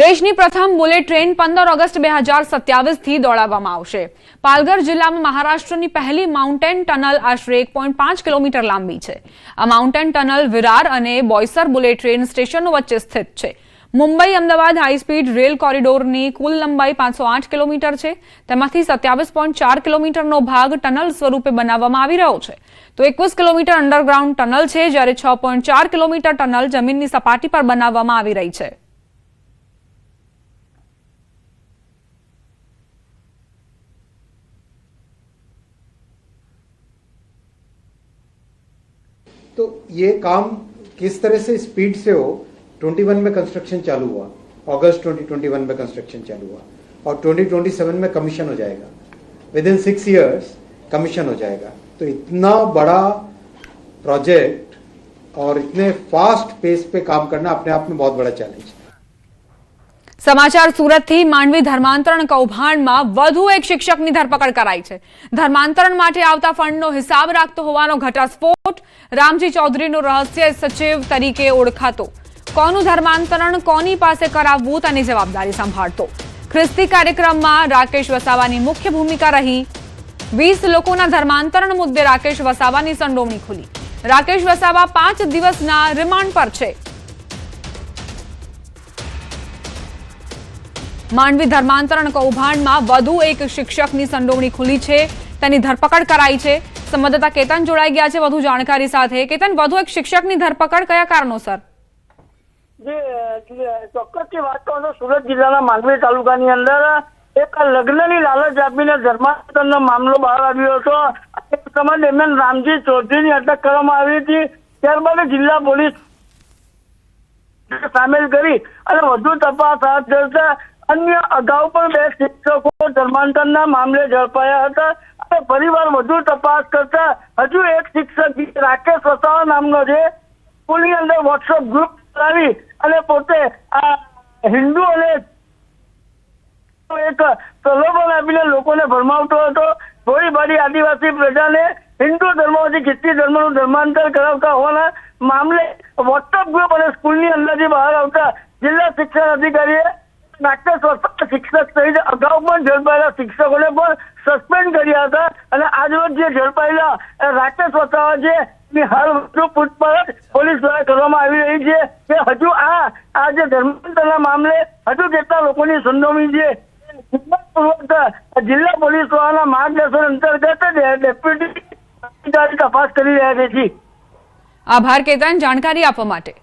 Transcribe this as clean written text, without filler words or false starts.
દેશની પ્રથમ bullet train 15 August 2027 થી દોડાવવામાં આવશે। પાલઘર જિલ્લામાં મહારાષ્ટ્રની પહેલી માઉન્ટેન ટનલ આશરે 1.5 કિલોમીટર લાંબી છે। આ માઉન્ટેન ટનલ વિરાર અને બોઈસર બુલેટ ટ્રેન સ્ટેશનો વચ્ચે સ્થિત છે। Mumbai Ahmedabad high speed rail કોરિડોરની કુલ લંબાઈ 508 કિલોમીટર છે। તેમાંથી 27.4 કિલોમીટરનો ભાગ ટનલ સ્વરૂપે બનાવવામાં આવી રહ્યો છે, તો 21 કિલોમીટર અંડરગ્રાઉન્ડ ટનલ છે, જ્યારે 6.4 કિલોમીટર ટનલ જમીનની સપાટી પર બનાવવામાં આવી રહી છે। तो ये काम किस तरह से स्पीड से हो, 21 में कंस्ट्रक्शन चालू हुआ, अगस्त 2021 में कंस्ट्रक्शन चालू हुआ और 2027 में कमीशन हो जाएगा। विद इन 6 years कमीशन हो जाएगा। तो इतना बड़ा प्रोजेक्ट और इतने फास्ट पेस पे काम करना अपने आप में बहुत बड़ा चैलेंज है। समाचार सूरत थी मांडवी धर्मांतरण कौभांडमां વધુ એક શિક્ષકની ધરપકડ કરાઈ છે। ધર્માંતરણ માટે આવતા ફંડનો હિસાબ રાખતો હોવાનો ઘટસ્ફોટ। રામજી ચૌધરીનો રહસ્ય સચિવ તરીકે ઓળખાતો કોનું ધર્માંતરણ કોની પાસે કરાવવું તેની જવાબદારી સંભાળતો ખ્રિસ્તી કાર્યક્રમમાં રાકેશ વસાવાની મુખ્ય ભૂમિકા રહી। 20 લોકોના ધર્માંતરણ મુદ્દે રાકેશ વસાવાની સંડોવણી ખુલી। રાકેશ વસાવા 5 દિવસના રિમાન્ડ પર છે। માંડવી ધર્માંતરણ કૌભાંડમાં વધુ એક શિક્ષકની સંડોવણી ખુલી છે, તેની ધરપકડ કરાઈ છે। સંવાદદાતા કેતન જોડાઈ ગયા છે વધુ જાણકારી સાથે। કેતન, વધુ એક શિક્ષકની ધરપકડ કયા કારણોસર? ચોક્કસથી વાત કરું તો સુરત જિલ્લાના માંડવી તાલુકાની અંદર એક લગ્નની લાલચ આપીને ધર્માંતરણનો મામલો બહાર આવ્યો હતો। એક સમય દરમિયાન રામજી ચૌધરીની અટક કરવામાં આવી હતી। ત્યારબાદ જિલ્લા પોલીસ સામેલ કરી અને વધુ તપાસ હાથ ધરતા अन्य अगाऊ पर 2 शिक्षकों धर्मांतरण मामले झड़पाया था। परिवार વધુ તપાસ કરતા હજુ એક શિક્ષક રાકેશ વસાવા નામનો છે સ્કૂલની અંદર વોટ્સએપ ગ્રુપ ચલાવી અને પોતે આ હિન્દુ અને એક પ્રલોભન આપીને લોકોને ભરમાવતો હતો। થોડી ભારી આદિવાસી પ્રજાને હિન્દુ ધર્મમાંથી ખ્રિસ્તી ધર્મનું ધર્માંતર કરાવતા હોવાના મામલે વોટ્સએપ ગ્રુપ અને સ્કૂલની અંદરથી બહાર આવતા જિલ્લા શિક્ષણ અધિકારીએ રાકેશ વસાવા શિક્ષક સહિત અગાઉ પણ ઝડપાયેલા શિક્ષકોને પણ સસ્પેન્ડ કર્યા હતા અને આજરોજ જે ઝડપાયેલા રાકેશ વસાવા છે એની હાલ વધુ પૂછપરછ પોલીસ દ્વારા કરવામાં આવી રહી છે કે હજુ આ જે ધર્માંતરના મામલે હજુ કેટલા લોકોની સંડોવણી છે। જિલ્લા પોલીસ દ્વારાના માર્ગદર્શન અંતર્ગત ડેપ્યુટી તપાસ કરી રહ્યા છે। આભાર કેતન, જાણકારી આપવા માટે।